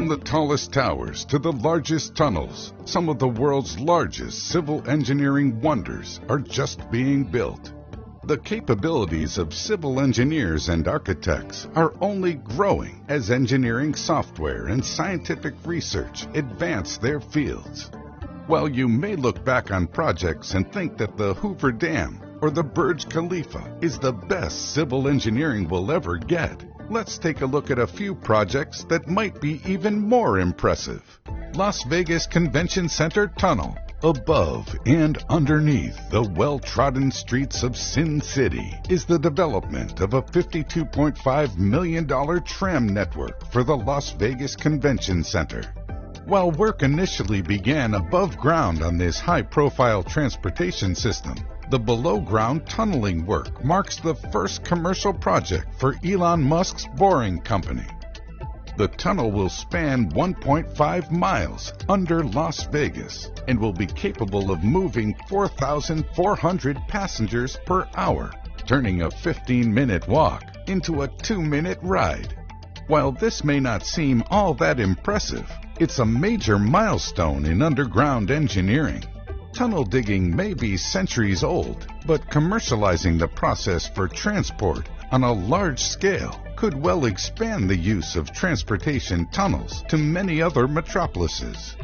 From the tallest towers to the largest tunnels, some of the world's largest civil engineering wonders are just being built. The capabilities of civil engineers and architects are only growing as engineering software and scientific research advance their fields. While you may look back on projects and think that the Hoover Dam or the Burj Khalifa is the best civil engineering we'll ever get, let's take a look at a few projects that might be even more impressive. Las Vegas Convention Center Tunnel. Above and underneath the well-trodden streets of Sin City is the development of a $52.5 million tram network for the Las Vegas Convention Center. While work initially began above ground on this high-profile transportation system, the below-ground tunneling work marks the first commercial project for Elon Musk's Boring Company. The tunnel will span 1.5 miles under Las Vegas and will be capable of moving 4,400 passengers per hour, turning a 15-minute walk into a 2-minute ride. While this may not seem all that impressive, it's a major milestone in underground engineering. Tunnel digging may be centuries old, but commercializing the process for transport on a large scale could well expand the use of transportation tunnels to many other metropolises.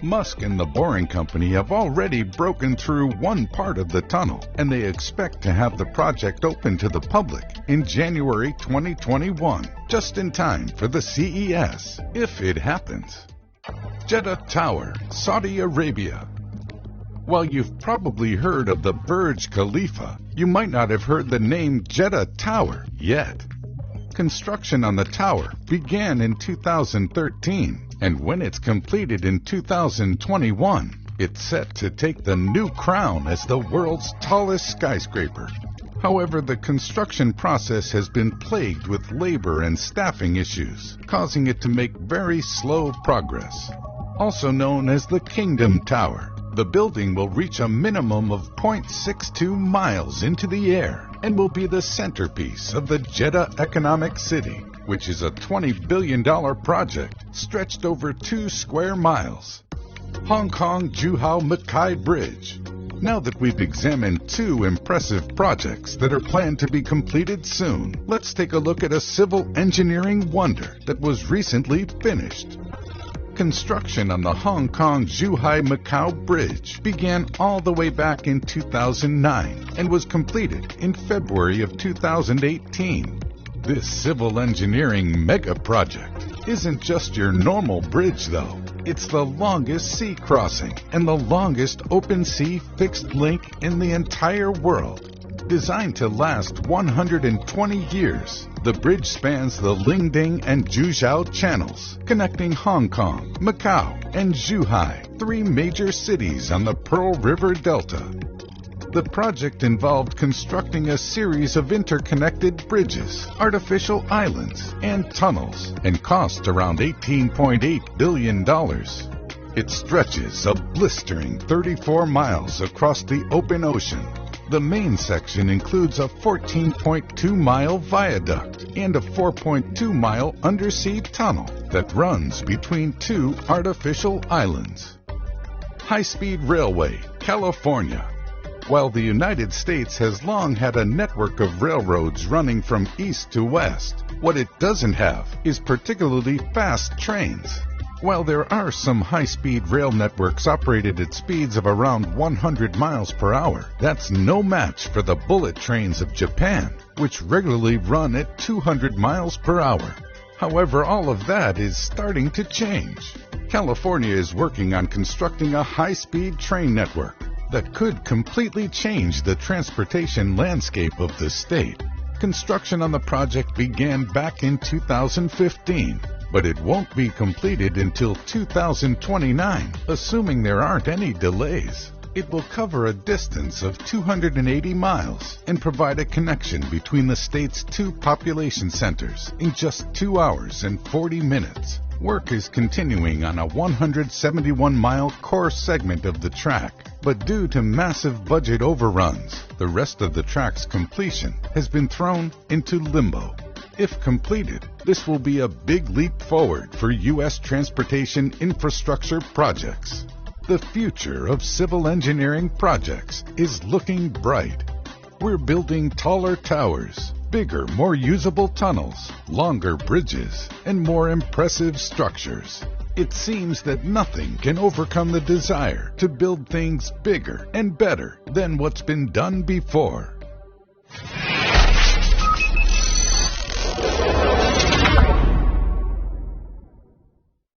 Musk and the Boring Company have already broken through one part of the tunnel, and they expect to have the project open to the public in January 2021, just in time for the CES, if it happens. Jeddah Tower, Saudi Arabia. While you've probably heard of the Burj Khalifa, you might not have heard the name Jeddah Tower yet. Construction on the tower began in 2013, and when it's completed in 2021, it's set to take the new crown as the world's tallest skyscraper. However, the construction process has been plagued with labor and staffing issues, causing it to make very slow progress. Also known as the Kingdom Tower, the building will reach a minimum of 0.62 miles into the air and will be the centerpiece of the Jeddah Economic City, which is a $20 billion project stretched over 2 square miles. Hong Kong Zhuhai Macau Bridge. Now that we've examined 2 impressive projects that are planned to be completed soon, let's take a look at a civil engineering wonder that was recently finished. Construction on the Hong Kong Zhuhai Macau Bridge began all the way back in 2009 and was completed in February of 2018. This civil engineering mega project isn't just your normal bridge, though. It's the longest sea crossing and the longest open sea fixed link in the entire world. Designed to last 120 years, the bridge spans the Lingding and Zhujiao channels, connecting Hong Kong, Macau, and Zhuhai, 3 major cities on the Pearl River Delta. The project involved constructing a series of interconnected bridges, artificial islands, and tunnels, and cost around $18.8 billion. It stretches a blistering 34 miles across the open ocean. The main section includes a 14.2-mile viaduct and a 4.2-mile undersea tunnel that runs between 2 artificial islands. High-speed railway, California. While the United States has long had a network of railroads running from east to west, what it doesn't have is particularly fast trains. While there are some high-speed rail networks operated at speeds of around 100 miles per hour, that's no match for the bullet trains of Japan, which regularly run at 200 miles per hour. However, all of that is starting to change. California is working on constructing a high-speed train network that could completely change the transportation landscape of the state. Construction on the project began back in 2015. But it won't be completed until 2029, assuming there aren't any delays. It will cover a distance of 280 miles and provide a connection between the state's 2 population centers in just 2 hours and 40 minutes. Work is continuing on a 171-mile core segment of the track, but due to massive budget overruns, the rest of the track's completion has been thrown into limbo. If completed, this will be a big leap forward for U.S. transportation infrastructure projects. The future of civil engineering projects is looking bright. We're building taller towers, bigger, more usable tunnels, longer bridges, and more impressive structures. It seems that nothing can overcome the desire to build things bigger and better than what's been done before.